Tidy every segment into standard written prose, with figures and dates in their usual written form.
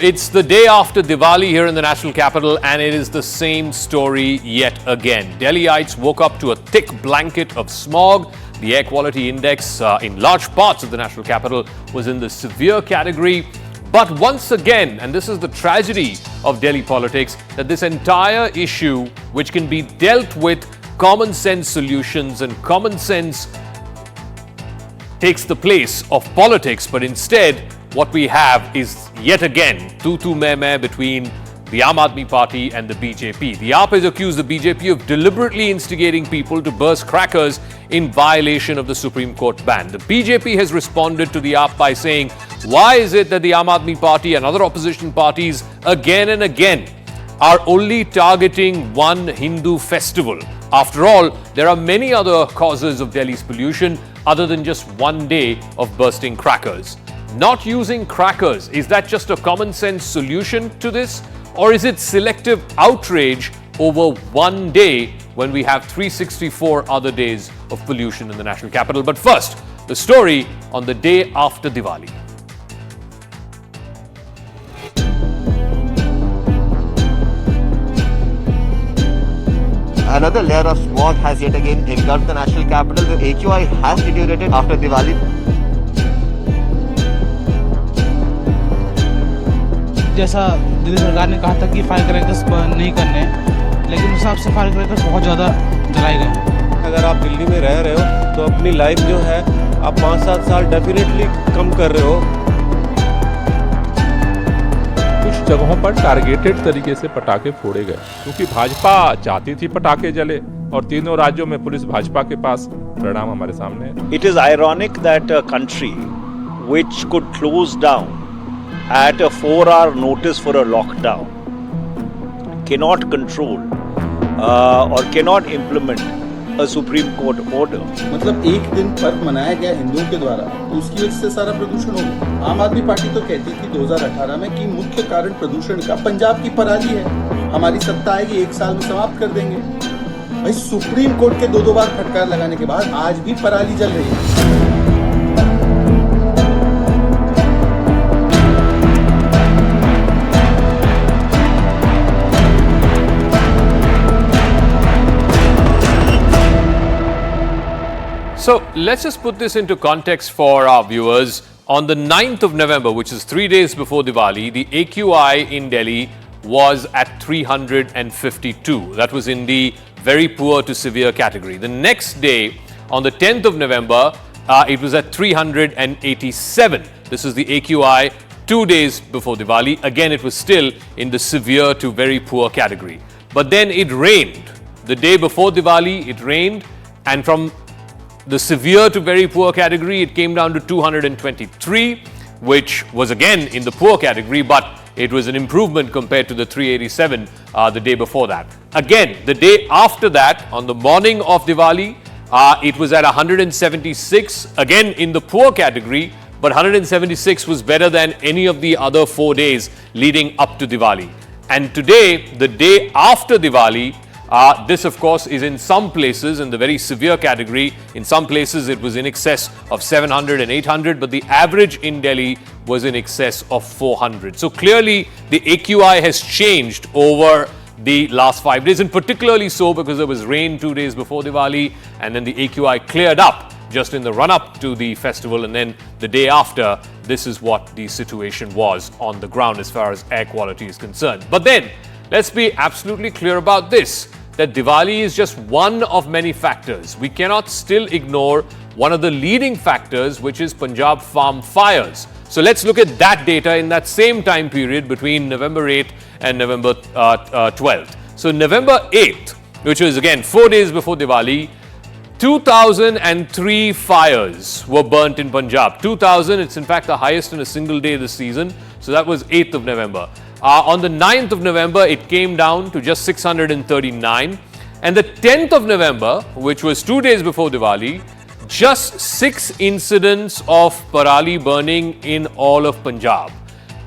It's the day after Diwali here in the national capital, and it is the same story yet again. Delhiites woke up to a thick blanket of smog. The air quality index in large parts of the national capital was in the severe category. But once again, and this is the tragedy of Delhi politics, that this entire issue, which can be dealt with common sense solutions and common sense takes the place of politics, but instead what we have is yet again tu meh between the Aam Aadmi Party and the BJP. The AAP has accused the BJP of deliberately instigating people to burst crackers in violation of the Supreme Court ban. The BJP has responded to the AAP by saying, why is it that the Aam Aadmi Party and other opposition parties again and again are only targeting one Hindu festival? After all, there are many other causes of Delhi's pollution other than just one day of bursting crackers. Not using crackers, is that just a common sense solution to this? Or is it selective outrage over one day when we have 364 other days of pollution in the national capital? But first, the story on the day after Diwali. Another layer of smog has yet again engulfed the national capital. The AQI has deteriorated after Diwali. जैसा दिल्ली सरकार ने कहा था कि fire crackers नहीं करने, लेकिन उस हिसाब से फायर क्रैकर्स बहुत ज़्यादा जलाए गए। अगर आप दिल्ली में रह रहे हो तो अपनी लाइफ जो है आप 5-7 साल डेफिनेटली कम कर रहे हो। कुछ जगहों पर टारगेटेड तरीके से पटाखे फोड़े गए क्योंकि भाजपा चाहती थी पटाखे जले और तीनों राज्यों में पुलिस भाजपा के पास। परिणाम हमारे सामने है। It is ironic that a country which could close down at a 4-hour notice for a lockdown cannot control or cannot implement a Supreme Court order. मतलब एक दिन पर्व मनाया गया हिंदुओं के द्वारा, तो उसकी वजह से सारा प्रदूषण हो गया। आम आदमी पार्टी तो कहती थी 2018 में कि मुख्य कारण प्रदूषण का पंजाब की पराली है, हमारी सत्ता आएगी 1 साल में समाप्त कर देंगे। भाई सुप्रीम कोर्ट के 2 बार फटकार लगाने के बाद आज भी पराली जल रही है। So let's just put this into context for our viewers. On the 9th of November, which is 3 days before Diwali, the AQI in Delhi was at 352. That was in the very poor to severe category. The next day, on the 10th of November, it was at 387. This is the AQI 2 days before Diwali. Again, it was still in the severe to very poor category. But then it rained. The day before Diwali, it rained, and from the severe to very poor category, it came down to 223, which was again in the poor category, but it was an improvement compared to the 387 the day before that. Again, the day after that, on the morning of Diwali, it was at 176, again in the poor category, but 176 was better than any of the other 4 days leading up to Diwali. And today, the day after Diwali, this, of course, is in some places in the very severe category. In some places, it was in excess of 700 and 800, but the average in Delhi was in excess of 400. So clearly, the AQI has changed over the last 5 days, and particularly so because there was rain 2 days before Diwali, and then the AQI cleared up just in the run-up to the festival, and then the day after, this is what the situation was on the ground as far as air quality is concerned. But then, let's be absolutely clear about this, that Diwali is just one of many factors. We cannot still ignore one of the leading factors, which is Punjab farm fires. So let's look at that data in that same time period between November 8th and November 12th. So November 8th, which was again 4 days before Diwali, 2,003 fires were burnt in Punjab. 2,000, it's in fact the highest in a single day this season. So that was 8th of November. On the 9th of November, it came down to just 639. And the 10th of November, which was 2 days before Diwali, just 6 incidents of parali burning in all of Punjab.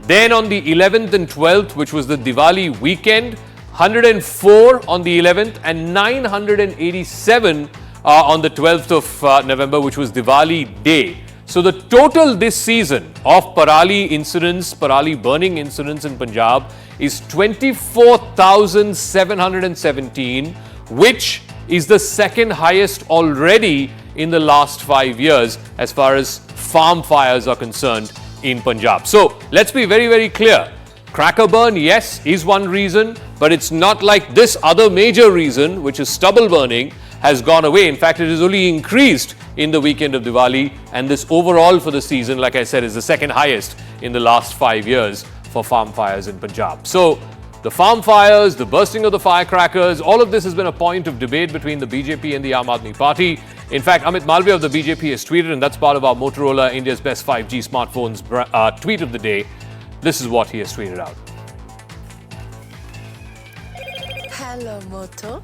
Then on the 11th and 12th, which was the Diwali weekend, 104 on the 11th and 987 on the 12th of November, which was Diwali day. So the total this season of Parali incidents, Parali burning incidents in Punjab is 24,717, which is the second highest already in the last 5 years as far as farm fires are concerned in Punjab. So let's be very, very clear. Cracker burn, yes, is one reason, but it's not like this other major reason, which is stubble burning, has gone away. In fact, it has only increased in the weekend of Diwali, and this overall for the season, like I said, is the second highest in the last 5 years for farm fires in Punjab. So the farm fires, the bursting of the firecrackers, all of this has been a point of debate between the BJP and the Aam Aadmi Party. In fact, Amit Malviya of the BJP has tweeted, and that's part of our Motorola India's Best 5G Smartphones tweet of the day. This is what he has tweeted out. Hello, Moto.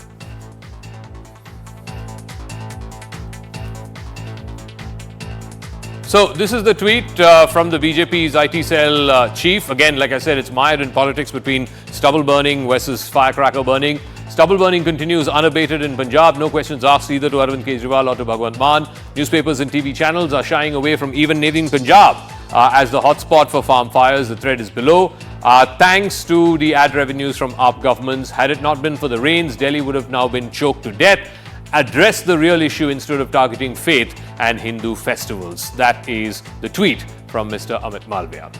So this is the tweet from the BJP's IT cell chief. Again, like I said, it's mired in politics between stubble burning versus firecracker burning. Stubble burning continues unabated in Punjab. No questions asked either to Arvind Kejriwal or to Bhagwant Mann. Newspapers and TV channels are shying away from even naming Punjab as the hotspot for farm fires. The thread is below. Thanks to the ad revenues from AAP governments, had it not been for the rains, Delhi would have now been choked to death. Address the real issue instead of targeting faith and Hindu festivals. That is the tweet from Mr. Amit Malviya.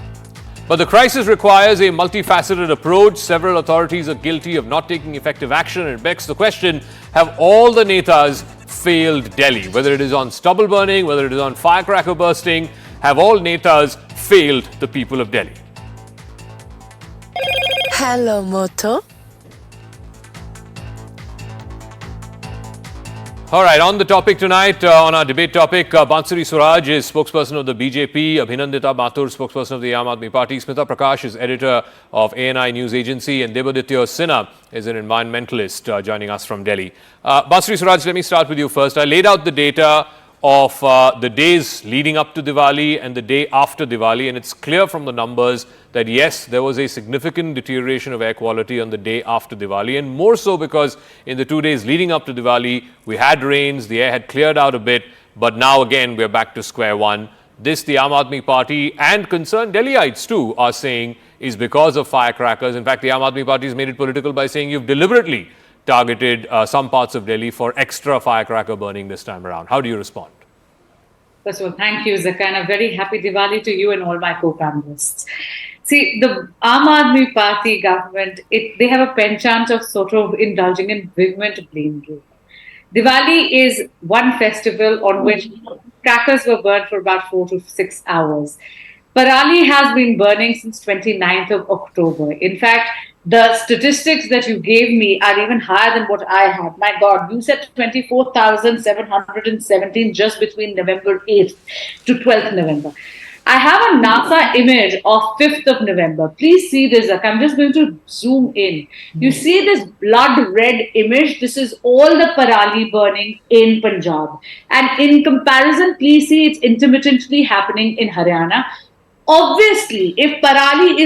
But the crisis requires a multifaceted approach. Several authorities are guilty of not taking effective action. It begs the question, have all the netas failed Delhi? Whether it is on stubble burning, whether it is on firecracker bursting, have all netas failed the people of Delhi? Hello, Moto. All right, on the topic tonight, on our debate topic, Bansuri Suraj is spokesperson of the BJP, Abhinandita Mathur, spokesperson of the Aam Aadmi Party, Smita Prakash is editor of ANI News Agency, and Debaditya Sinha is an environmentalist joining us from Delhi. Bansuri Suraj, let me start with you first. I laid out the data of the days leading up to Diwali and the day after Diwali, and it's clear from the numbers that yes, there was a significant deterioration of air quality on the day after Diwali, and more so because in the 2 days leading up to Diwali, we had rains, the air had cleared out a bit, but now again we're back to square one. This, the Aam Aadmi Party and concerned Delhiites too are saying is because of firecrackers. In fact, the Aam Aadmi Party has made it political by saying you've deliberately targeted some parts of Delhi for extra firecracker burning this time around. How do you respond? First of all, thank you, Zaka, and a very happy Diwali to you and all my co-panelists. See, the Aam Aadmi Party government, they have a penchant of sort of indulging in vehement blame game. Diwali is one festival on which crackers were burned for about 4 to 6 hours. Parali has been burning since 29th of October. In fact, the statistics that you gave me are even higher than what I had. My God, you said 24,717 just between November 8th to 12th November. I have a NASA image of 5th of November. Please see this. I'm just going to zoom in. You see this blood red image? This is all the Parali burning in Punjab. And in comparison, please see it's intermittently happening in Haryana. Obviously, if Parali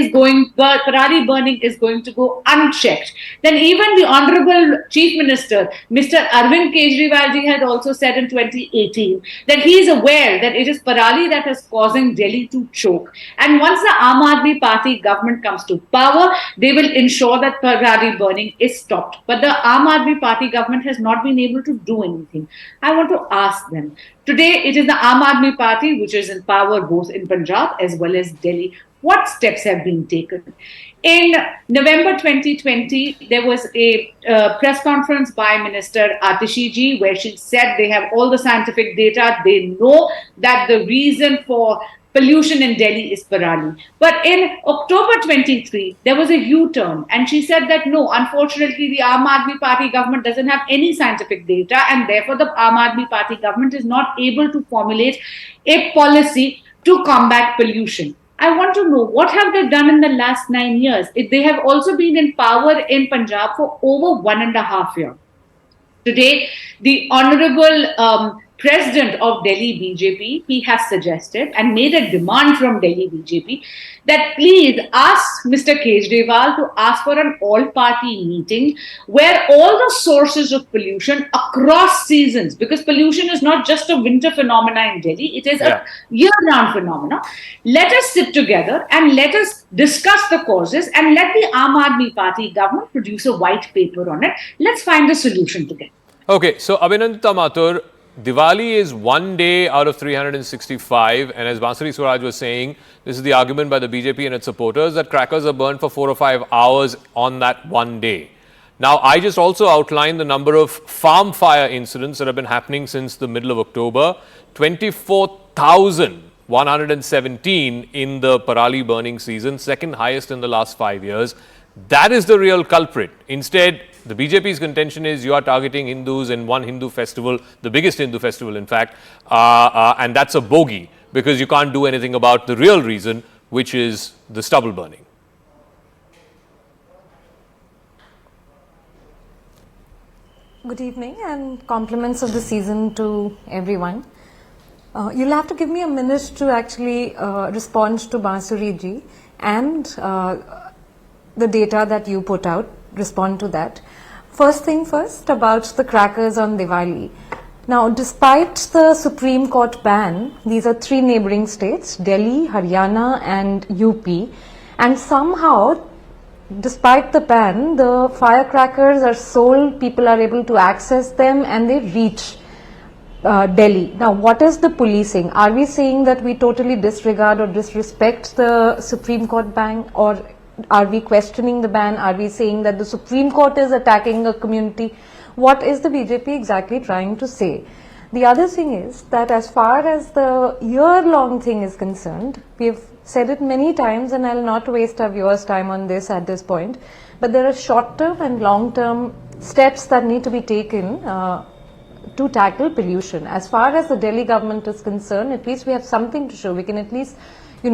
burning is going to go unchecked, then even the Honorable Chief Minister, Mr. Arvind Kejriwal ji, had also said in 2018 that he is aware that it is Parali that is causing Delhi to choke. And once the Aam Aadmi Party government comes to power, they will ensure that Parali burning is stopped. But the Aam Aadmi Party government has not been able to do anything. I want to ask them. Today, it is the Aam Aadmi Party which is in power both in Punjab as well as Delhi. What steps have been taken? In November 2020, there was a press conference by Minister Atishi ji where she said they have all the scientific data. They know that the reason for pollution in Delhi is Parali. But in October 23, there was a U-turn and she said that no, unfortunately, the Aam Aadmi Party government doesn't have any scientific data and therefore the Aam Aadmi Party government is not able to formulate a policy to combat pollution. I want to know what have they done in the last 9 years? They have also been in power in Punjab for over 1.5 years. Today, the Honorable president of Delhi BJP, he has suggested and made a demand from Delhi BJP that please ask Mr. Kejriwal to ask for an all-party meeting where all the sources of pollution across seasons, because pollution is not just a winter phenomena in Delhi, it is a year-round phenomena. Let us sit together and let us discuss the causes and let the Aam Aadmi Party government produce a white paper on it. Let's find a solution together. Okay, so Abhinandita Mathur, Diwali is one day out of 365, and as Bansuri Swaraj was saying, this is the argument by the BJP and its supporters that crackers are burned for 4 or 5 hours on that one day. Now, I just also outlined the number of farm fire incidents that have been happening since the middle of October. 24,117 in the Parali burning season, second highest in the last 5 years. That is the real culprit. Instead, the BJP's contention is you are targeting Hindus in one Hindu festival, the biggest Hindu festival in fact, and that's a bogey because you can't do anything about the real reason, which is the stubble burning. Good evening and compliments of the season to everyone. You'll have to give me a minute to actually respond to Bansuri ji and the data that you put out, respond to that. First thing first, about the crackers on Diwali. Now, despite the Supreme Court ban, these are 3 neighboring states, Delhi, Haryana and UP, and somehow, despite the ban, the firecrackers are sold, people are able to access them and they reach Delhi. Now, what is the policing? Are we saying that we totally disregard or disrespect the Supreme Court ban, or are we questioning the ban? Are we saying that the Supreme Court is attacking a community? What is the BJP exactly trying to say? The other thing is that as far as the year-long thing is concerned, we have said it many times and I'll not waste our viewers' time on this at this point, but there are short-term and long-term steps that need to be taken to tackle pollution. As far as the Delhi government is concerned, at least we have something to show. We can at least, we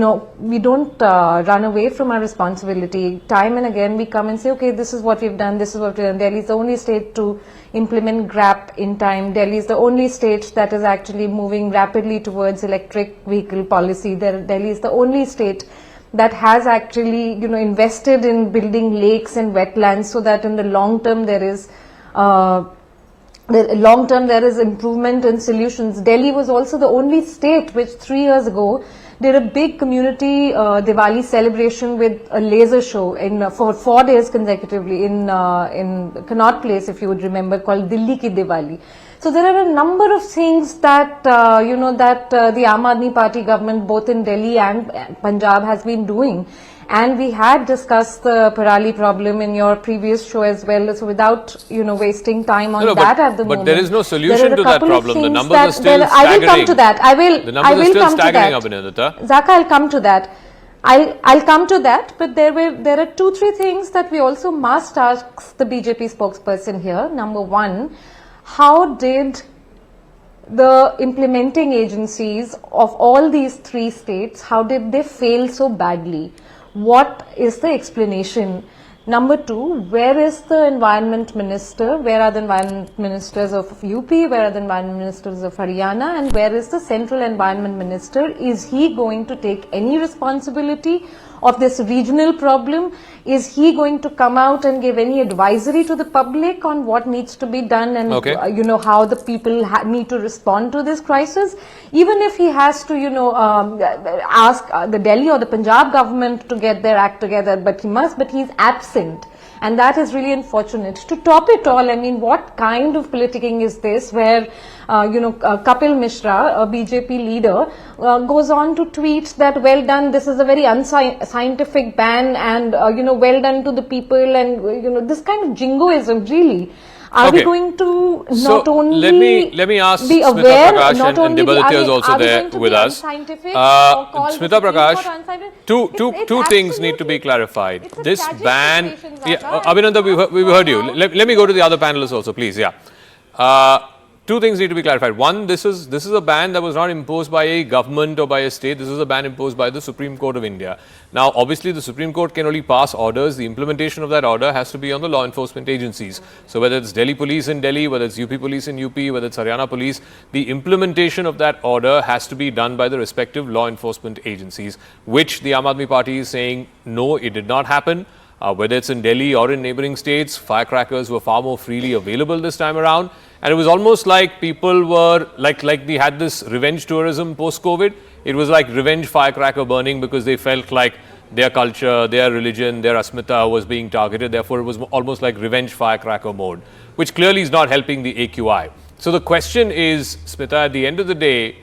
don't run away from our responsibility. Time and again we come and say, okay, this is what we've done, this is what we've done. Delhi is the only state to implement GRAP in time. Delhi is the only state that is actually moving rapidly towards electric vehicle policy. Delhi is the only state that has actually, invested in building lakes and wetlands so that in the long term there is improvement and solutions. Delhi was also the only state which 3 years ago did a big community Diwali celebration with a laser show for 4 days consecutively in Connaught Place, if you would remember, called Delhi Ki Diwali. So there are a number of things that the Aam Aadmi Party government both in Delhi and Punjab has been doing. And we had discussed the Parali problem in your previous show as well. So without, wasting time on that at the moment. But there is no solution to that problem. The numbers are still staggering. I will come to that. The numbers are still staggering, Abhinandita. Zaka, I'll come to that. I'll come to that. But there are 2-3 things that we also must ask the BJP spokesperson here. Number one, how did the implementing agencies of all these 3 states, how did they fail so badly? What is the explanation? Number 2, where is the environment minister? Where are the environment ministers of UP? Where are the environment ministers of Haryana? And where is the central environment minister? Is he going to take any responsibility of this regional problem? Is he going to come out and give any advisory to the public on what needs to be done and how the people need to respond to this crisis? Even if he has to ask the Delhi or the Punjab government to get their act together, but he's absent. And that is really unfortunate. To top it all, I mean, what kind of politicking is this where, Kapil Mishra, a BJP leader, goes on to tweet that, well done, this is a very unscientific ban and, well done to the people and, this kind of jingoism, really. Are we going to not only let me ask be Smita aware, Prakash not and only Debalatya is also there with us. Smita Prakash, two things need to be clarified. This ban, Abhinanda, we heard you. Let me go to the other panelists also, please. two things need to be clarified. One, this is a ban that was not imposed by a government or by a state. This is a ban imposed by the Supreme Court of India. Now, obviously, the Supreme Court can only pass orders. The implementation of that order has to be on the law enforcement agencies. So whether it's Delhi Police in Delhi, whether it's UP Police in UP, whether it's Haryana Police, the implementation of that order has to be done by the respective law enforcement agencies, which the Aam Aadmi Party is saying, no, it did not happen. Whether it's in Delhi or in neighboring states, firecrackers were far more freely available this time around. And it was almost like people were, like we had this revenge tourism post-COVID. It was like revenge firecracker burning because they felt like their culture, their religion, their asmita was being targeted. Therefore, it was almost like revenge firecracker mode, which clearly is not helping the AQI. So the question is, Smita, at the end of the day,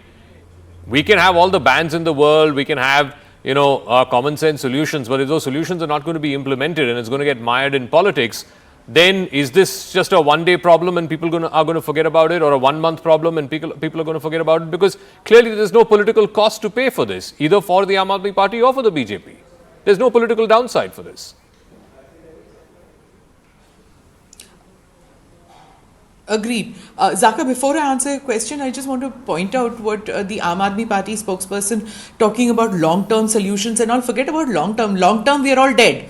we can have all the bans in the world, we can have common sense solutions, but if those solutions are not going to be implemented and it's going to get mired in politics, then is this just a one-day problem and people are going to forget about it, or a one-month problem and people are going to forget about it? Because clearly there's no political cost to pay for this, either for the Aam Aadmi Party or for the BJP. There's no political downside for this. Agreed. Zaka, before I answer your question, I just want to point out what the Aam Aadmi Party spokesperson talking about long-term solutions and all. Forget about long-term. Long-term, we are all dead.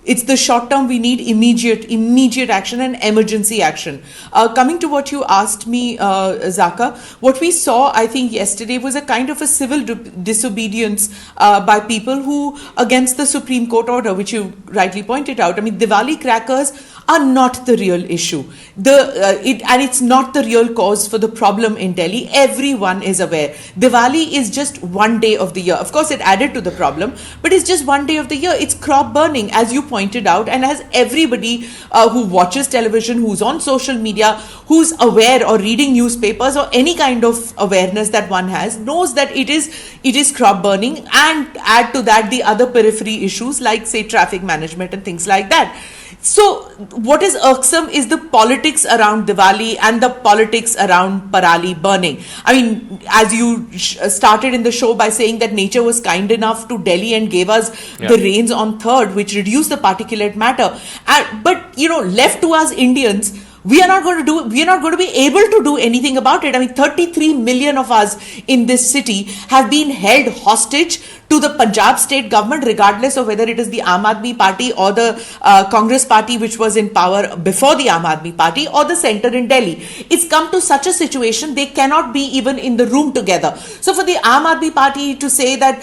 It's the short term we need immediate action and emergency action. Coming to what you asked me, Zaka, what we saw, I think, yesterday was a kind of a civil disobedience by people who, against the Supreme Court order, which you rightly pointed out. I mean, Diwali crackers are not the real issue. And it's not the real cause for the problem in Delhi. Everyone is aware. Diwali is just one day of the year. Of course, it added to the problem, but it's just one day of the year. It's crop burning, as you pointed out, and as everybody who watches television, who's on social media, who's aware or reading newspapers or any kind of awareness that one has, knows that it is crop burning, and add to that the other periphery issues like, say, traffic management and things like that. So what is irksome is the politics around Diwali and the politics around Parali burning. I mean, as you started in the show by saying that nature was kind enough to Delhi and gave us the rains on 3rd, which reduced the particulate matter. But, left to us Indians, we are not going to be able to do anything about it. I mean, 33 million of us in this city have been held hostage to the Punjab state government, regardless of whether it is the Aam Aadmi Party or the Congress Party, which was in power before the Aam Aadmi Party, or the centre in Delhi. It's come to such a situation, they cannot be even in the room together. So for the Aam Aadmi Party to say that,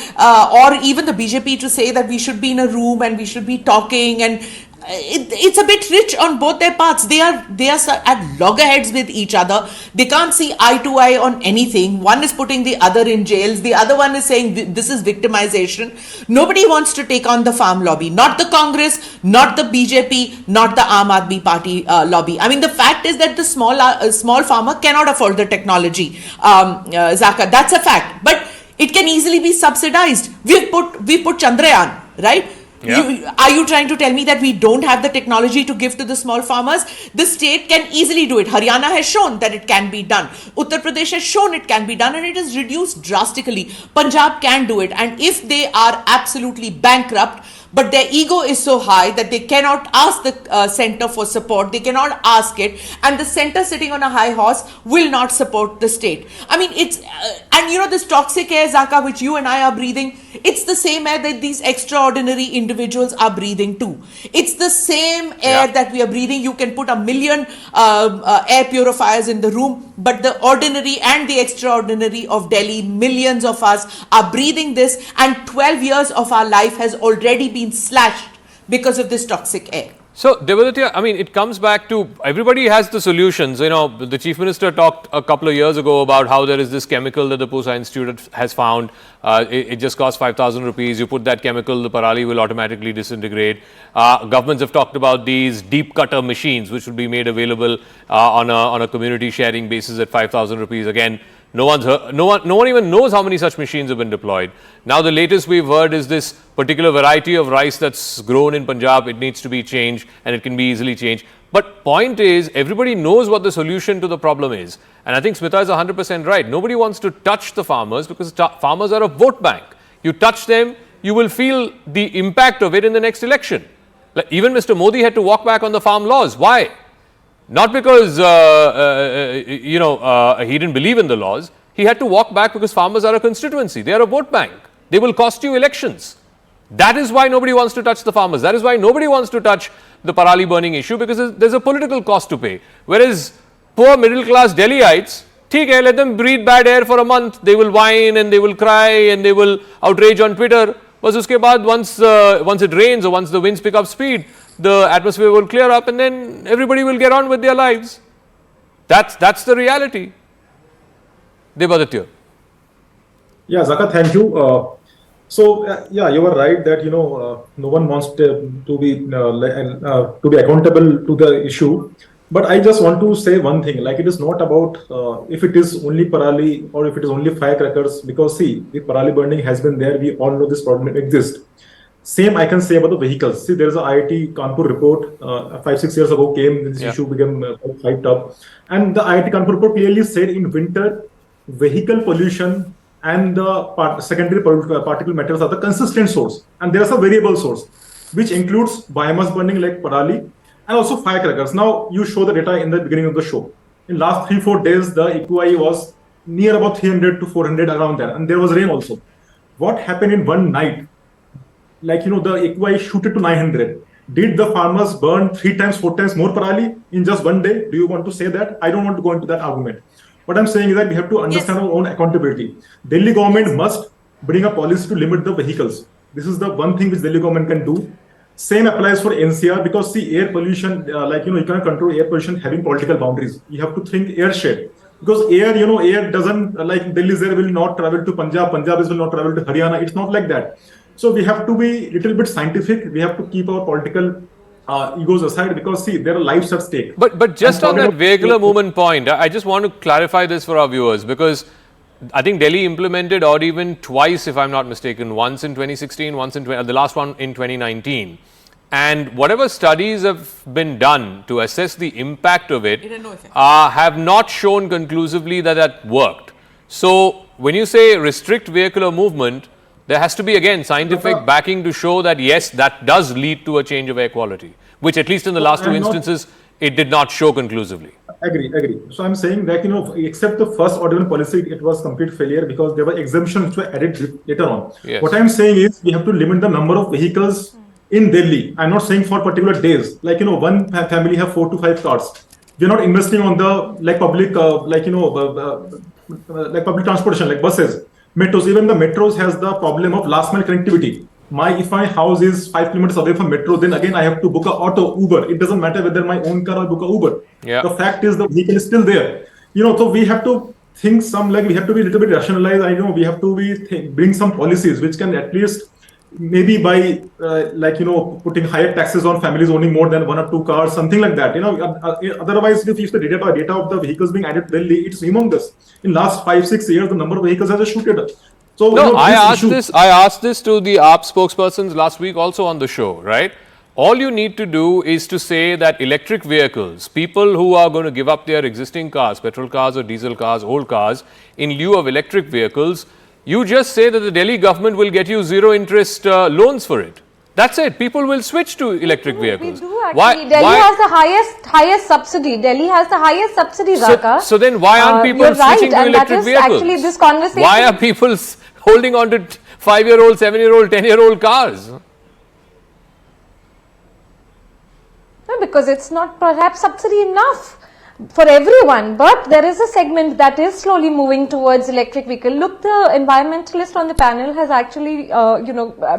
or even the BJP to say that we should be in a room and we should be talking, and it's a bit rich on both their parts. They are at loggerheads with each other. They can't see eye to eye on anything. One is putting the other in jails. The other one is saying this is victimization. Nobody wants to take on the farm lobby. Not the Congress, not the BJP, not the Aam Aadmi Party lobby. I mean, the fact is that the small farmer cannot afford the technology. Zaka, that's a fact. But it can easily be subsidized. We put Chandrayaan, right? Yeah. Are you trying to tell me that we don't have the technology to give to the small farmers? The state can easily do it. Haryana has shown that it can be done. Uttar Pradesh has shown it can be done, and it is reduced drastically. Punjab can do it. And if they are absolutely bankrupt, but their ego is so high that they cannot ask the centre for support, they cannot ask it, and the centre sitting on a high horse will not support the state. I mean, it's, and this toxic air, Zaka, which you and I are breathing, it's the same air that these extraordinary individuals are breathing too. It's the same air that we are breathing. You can put 1 million air purifiers in the room, but the ordinary and the extraordinary of Delhi, millions of us are breathing this, and 12 years of our life has already been slashed because of this toxic air. So, Devadatta, I mean, it comes back to everybody has the solutions. The Chief Minister talked a couple of years ago about how there is this chemical that the Pusa Institute has found. It just costs 5,000 rupees. You put that chemical, the parali will automatically disintegrate. Governments have talked about these deep cutter machines, which will be made available on a community sharing basis at 5,000 rupees. Again, no one even knows how many such machines have been deployed. Now the latest we've heard is this particular variety of rice that's grown in Punjab. It needs to be changed, and it can be easily changed. But point is, everybody knows what the solution to the problem is. And I think Smita is 100% right. Nobody wants to touch the farmers because farmers are a vote bank. You touch them, you will feel the impact of it in the next election. Like even Mr. Modi had to walk back on the farm laws. Why? Not because, he didn't believe in the laws. He had to walk back because farmers are a constituency. They are a vote bank. They will cost you elections. That is why nobody wants to touch the farmers. That is why nobody wants to touch the parali burning issue, because there's a political cost to pay. Whereas poor middle class Delhiites, let them breathe bad air for a month. They will whine and they will cry and they will outrage on Twitter. But uske baad, once it rains or once the winds pick up speed, the atmosphere will clear up and then everybody will get on with their lives. That's the reality. Devaditya. Yeah, Zaka, thank you. You were right that no one wants to be accountable to the issue. But I just want to say one thing, like it is not about if it is only parali or if it is only firecrackers, because see, the parali burning has been there. We all know this problem exists. Same I can say about the vehicles. See, there is a IIT Kanpur report 5-6 years ago came, this issue became hyped up. And the IIT Kanpur report clearly said in winter, vehicle pollution and the secondary particle matters are the consistent source. And there is a variable source, which includes biomass burning like parali, and also firecrackers. Now, you show the data in the beginning of the show. In last 3-4 days, the AQI was near about 300 to 400 around there. And there was rain also. What happened in one night? Like, the AQI shooted to 900. Did the farmers burn 3 times, 4 times more parali in just one day? Do you want to say that? I don't want to go into that argument. What I'm saying is that we have to understand our own accountability. Delhi government must bring a policy to limit the vehicles. This is the one thing which Delhi government can do. Same applies for NCR, because see, air pollution, you cannot control air pollution having political boundaries. You have to think air shed, because air doesn't, like Delhi's air will not travel to Punjab, Punjab's will not travel to Haryana. It's not like that. So we have to be a little bit scientific. We have to keep our political egos aside, because see, there are lives at stake. But just on that vehicular movement point, I just want to clarify this for our viewers, because I think Delhi implemented odd even twice, if I'm not mistaken, once in 2016, once in the last one in 2019. And whatever studies have been done to assess the impact of it have not shown conclusively that worked. So when you say restrict vehicular movement, there has to be again scientific backing to show that yes, that does lead to a change of air quality, which at least in the last 2 instances, it did not show conclusively. Agree. So I'm saying that, except the first ordinance policy, it was complete failure because there were exemptions which were added later on. Yes. What I'm saying is we have to limit the number of vehicles in Delhi. I'm not saying for particular days. Like, one family have 4 to 5 cars. We're not investing on the public, public transportation, like buses, metros. Even the metros has the problem of last mile connectivity. If my house is 5 kilometers away from metro, then again I have to book a auto, Uber. It doesn't matter whether my own car or book a Uber. Yeah. The fact is the vehicle is still there. So we have to think we have to be a little bit rationalized. I know we have to bring some policies which can at least maybe by putting higher taxes on families owning more than 1 or 2 cars, something like that. Otherwise, if you see the data of the vehicles being added to Delhi, it's humongous. In last 5-6 years, the number of vehicles has shooted. So no, I asked this to the AAP spokespersons last week also on the show, right? All you need to do is to say that electric vehicles, people who are going to give up their existing cars, petrol cars or diesel cars, old cars, in lieu of electric vehicles, you just say that the Delhi government will get you zero interest loans for it. That's it. People will switch to electric vehicles. We do actually. Delhi has the highest subsidy. Delhi has the highest subsidy, Zaka. So then why aren't people switching to electric vehicles? Actually this conversation. Why are people holding on to 5-year-old, 7-year-old, 10-year-old cars? No, because it's not perhaps subsidy enough for everyone, but there is a segment that is slowly moving towards electric vehicle. Look, the environmentalist on the panel has actually,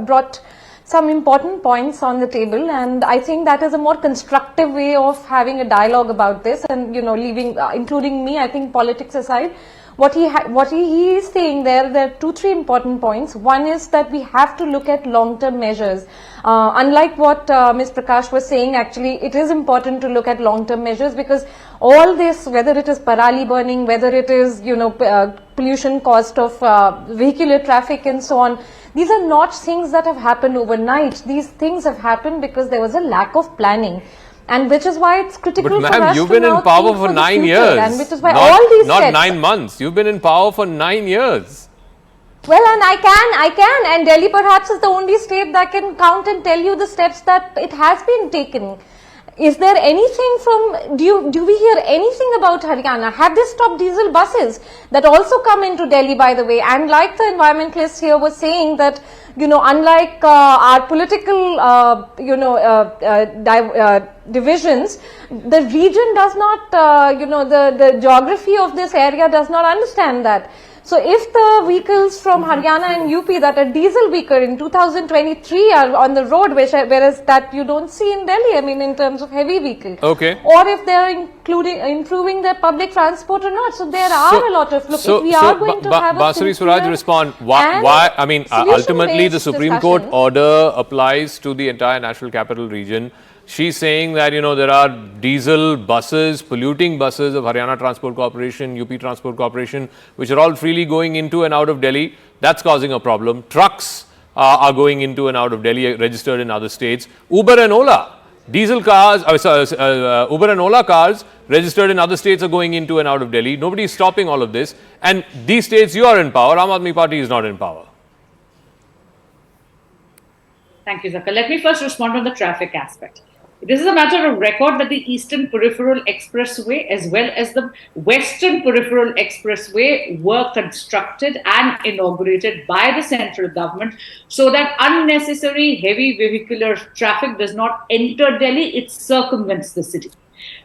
brought some important points on the table, and I think that is a more constructive way of having a dialogue about this, and including me. I think politics aside, what he is saying there are 2-3 important points. One is that we have to look at long-term measures. Unlike what Ms. Prakash was saying, actually it is important to look at long-term measures, because all this, whether it is parali burning, whether it is pollution caused of vehicular traffic and so on, these are not things that have happened overnight. These things have happened because there was a lack of planning. And which is why it's critical for us you've been in power for 9 years. And which is why all these not steps, 9 months. You've been in power for 9 years. Well, and I can. And Delhi perhaps is the only state that can count and tell you the steps that it has been taken. is there anything from, do we hear anything about Haryana? Have they stopped diesel buses that also come into Delhi, by the way? And like the environmentalist here was saying that, unlike our political, divisions, the region does not, the geography of this area does not understand that. So if the vehicles from Haryana and UP that are diesel vehicle in 2023 are on the road, whereas that you don't see in Delhi, I mean in terms of heavy vehicle. Okay. Or if they are improving their public transport or not. So there are a lot of, look, if we are going to have a Basuri Suraj, respond. Why? I mean, ultimately the Supreme Court order applies to the entire National Capital Region. She's saying that, there are diesel buses, polluting buses of Haryana Transport Corporation, UP Transport Corporation, which are all freely going into and out of Delhi. That's causing a problem. Trucks are going into and out of Delhi, registered in other states. Uber and Ola, diesel cars, Uber and Ola cars registered in other states are going into and out of Delhi. Nobody is stopping all of this. And these states, you are in power. Aam Aadmi Party is not in power. Thank you, Zaka. Let me first respond on the traffic aspect. This is a matter of record that the Eastern Peripheral Expressway as well as the Western Peripheral Expressway were constructed and inaugurated by the central government so that unnecessary heavy vehicular traffic does not enter Delhi, it circumvents the city.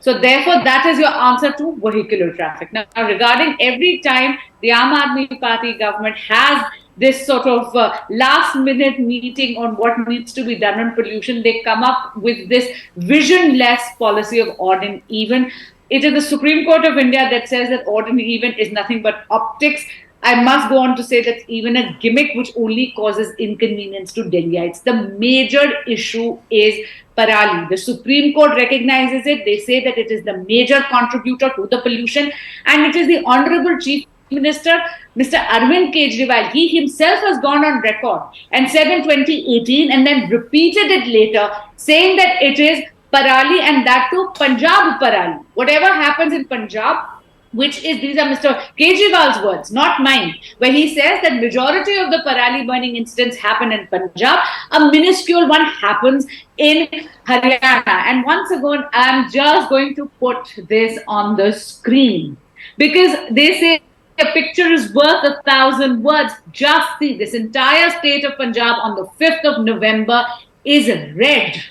So therefore, that is your answer to vehicular traffic. Now, regarding every time the Aam Aadmi Party government has this sort of last-minute meeting on what needs to be done on pollution, they come up with this visionless policy of odd and even. It is the Supreme Court of India that says that odd and even is nothing but optics. I must go on to say that's even a gimmick which only causes inconvenience to Delhiites. The major issue is Parali. The Supreme Court recognizes it. They say that it is the major contributor to the pollution, and it is the Honorable Chief Minister, Mr. Arvind Kejriwal, he himself has gone on record and said in 2018 and then repeated it later, saying that it is Parali and that too Punjab Parali. Whatever happens in Punjab, which is, these are Mr. Kejriwal's words, not mine, where he says that majority of the Parali burning incidents happen in Punjab, a minuscule one happens in Haryana. And once again, I'm just going to put this on the screen because they say a picture is worth 1,000 words. Just see, this entire state of Punjab on the 5th of November is red.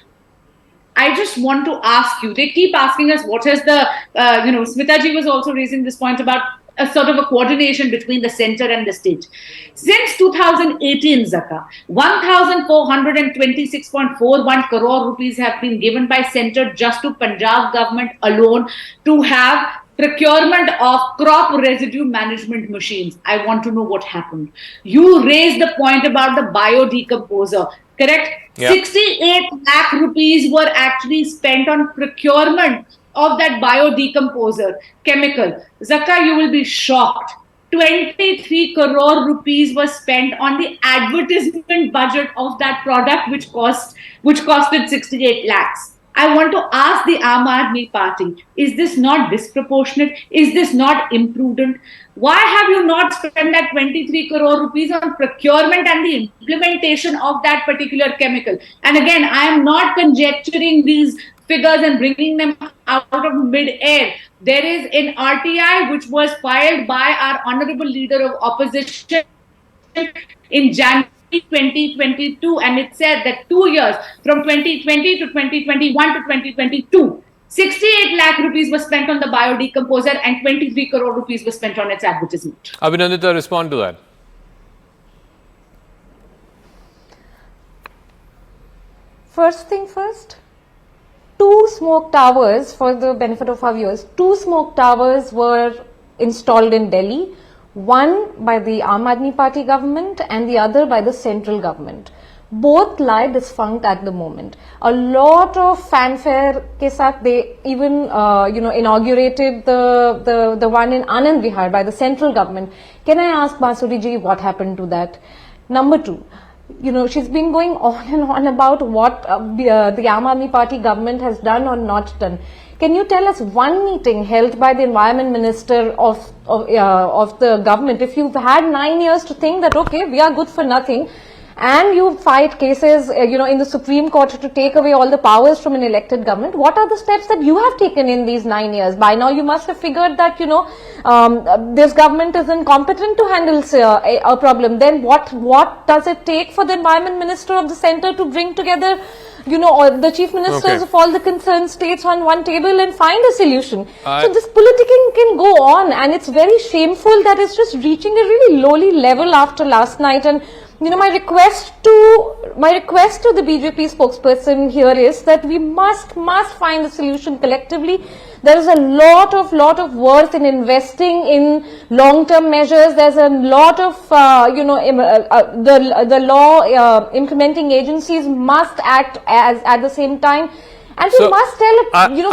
I just want to ask you, they keep asking us what is the, Smita ji was also raising this point about a sort of a coordination between the center and the state. Since 2018, Zaka, 1,426.41 crore rupees have been given by center just to Punjab government alone to have procurement of crop residue management machines. I want to know what happened. You raised the point about the biodecomposer, correct? Yeah. 68 lakh rupees were actually spent on procurement of that biodecomposer chemical. Zaka, you will be shocked. 23 crore rupees was spent on the advertisement budget of that product, which costed 68 lakhs. I want to ask the Aam Aadmi Party, is this not disproportionate? Is this not imprudent? Why have you not spent that 23 crore rupees on procurement and the implementation of that particular chemical? And again, I am not conjecturing these figures and bringing them out of mid-air. There is an RTI which was filed by our Honorable Leader of Opposition in January 2022, and it said that 2 years from 2020 to 2021 to 2022, 68 lakh rupees was spent on the biodecomposer and 23 crore rupees was spent on its advertisement. Abhinandita, respond to that. First thing first, 2 smoke towers, for the benefit of our viewers, 2 smoke towers were installed in Delhi. One by the Aam Aadmi Party government and the other by the central government. Both lie defunct at the moment. A lot of fanfare ke saath they even inaugurated the one in Anand Vihar by the central government. Can I ask Basuri ji what happened to that? Number 2, she's been going on and on about what the Aam Aadmi Party government has done or not done. Can you tell us one meeting held by the Environment Minister of the government? If you've had 9 years to think that, okay, we are good for nothing, and you fight cases, in the Supreme Court to take away all the powers from an elected government, what are the steps that you have taken in these 9 years? By now, you must have figured that, this government is incompetent to handle a problem. Then what does it take for the Environment Minister of the Centre to bring together or the chief ministers of all the concerned states on one table and find a solution? So this politicking can go on, and it's very shameful that it's just reaching a really lowly level after last night. And my request to the BJP spokesperson here is that we must find a solution collectively. There is a lot of worth in investing in long-term measures. There's a lot of, the law implementing agencies must act at the same time. And we must tell something to the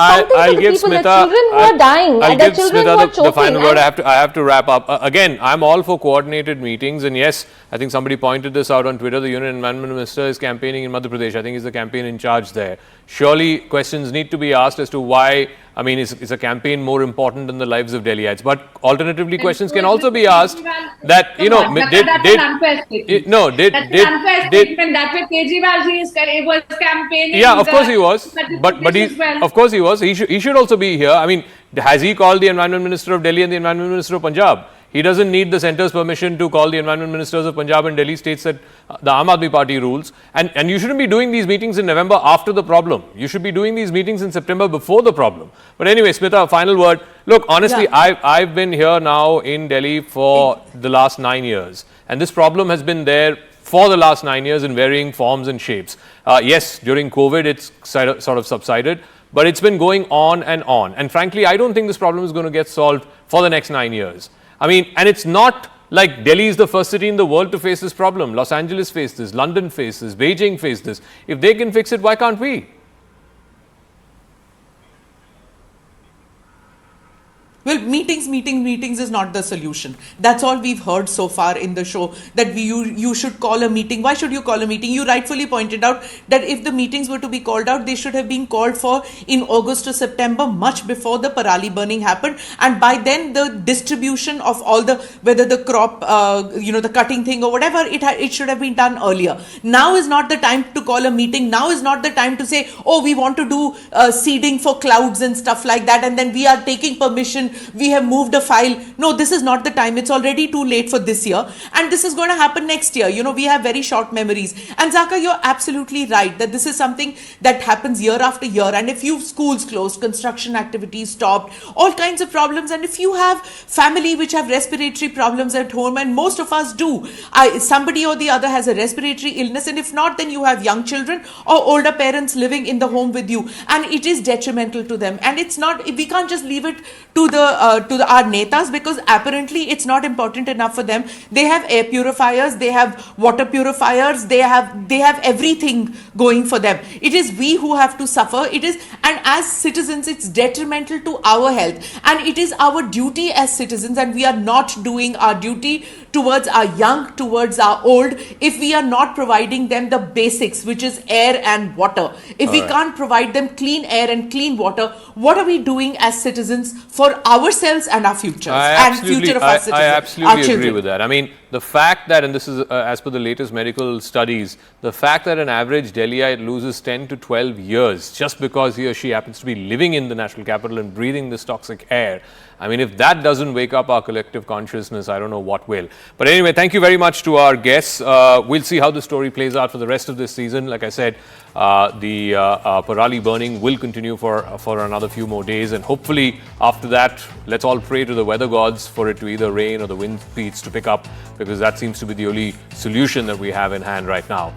people, the children who are dying, and the children who are choking. The final word. I have to wrap up. Again, I'm all for coordinated meetings, and yes, I think somebody pointed this out on Twitter. The Union Environment Minister is campaigning in Madhya Pradesh. I think he's the campaign in charge there. Surely questions need to be asked as to why. I mean, is a campaign more important than the lives of Delhiites? But alternatively, questions can also be asked that that's an unfair statement. That's an unfair statement. That way, Kejriwal was campaigning. Yeah, of course he was. But he, of course he was. He should also be here. I mean, has he called the Environment Minister of Delhi and the Environment Minister of Punjab? He doesn't need the centre's permission to call the Environment Ministers of Punjab and Delhi, states that the Aam Aadmi Party rules. And you shouldn't be doing these meetings in November after the problem. You should be doing these meetings in September before the problem. But anyway, Smita, final word. Look, honestly, yeah. I've been here now in Delhi for the last 9 years. And this problem has been there for the last 9 years in varying forms and shapes. Yes, during COVID, it's sort of subsided. But it's been going on and on. And frankly, I don't think this problem is going to get solved for the next 9 years. I mean, and it's not like Delhi is the first city in the world to face this problem. Los Angeles faced this, London faced this, Beijing faced this. If they can fix it, why can't we? Well, meetings is not the solution. That's all we've heard so far in the show, that you should call a meeting. Why should you call a meeting? You rightfully pointed out that if the meetings were to be called out, they should have been called for in August or September, much before the Parali burning happened. And by then, the distribution of all the, whether the crop, the cutting thing or whatever, it should have been done earlier. Now is not the time to call a meeting. Now is not the time to say, oh, we want to do seeding for clouds and stuff like that, and then we are taking permission. We have moved a file. No, this is not the time. It's already too late for this year. And this is going to happen next year. We have very short memories. And Zaka, you're absolutely right that this is something that happens year after year. And if you schools closed, construction activities stopped, all kinds of problems. And if you have family which have respiratory problems at home, and most of us do, somebody or the other has a respiratory illness. And if not, then you have young children or older parents living in the home with you. And it is detrimental to them. And it's not, we can't just leave it to our netas, because apparently it's not important enough for them. They have air purifiers, they have water purifiers, they have everything going for them. It is we who have to suffer. It is, and as citizens, it's detrimental to our health, and it is our duty as citizens, and we are not doing our duty towards our young, towards our old, if we are not providing them the basics, which is air and water. If we can't provide them clean air and clean water, what are we doing as citizens for ourselves and our futures and future of our citizens? I absolutely agree with that. I mean, the fact that, and this is as per the latest medical studies, the fact that an average Delhiite loses 10 to 12 years just because he or she happens to be living in the national capital and breathing this toxic air. I mean, if that doesn't wake up our collective consciousness, I don't know what will. But anyway, thank you very much to our guests. We'll see how the story plays out for the rest of this season. Like I said, the Parali burning will continue for another few more days. And hopefully after that, let's all pray to the weather gods for it to either rain or the wind speeds to pick up, because that seems to be the only solution that we have in hand right now.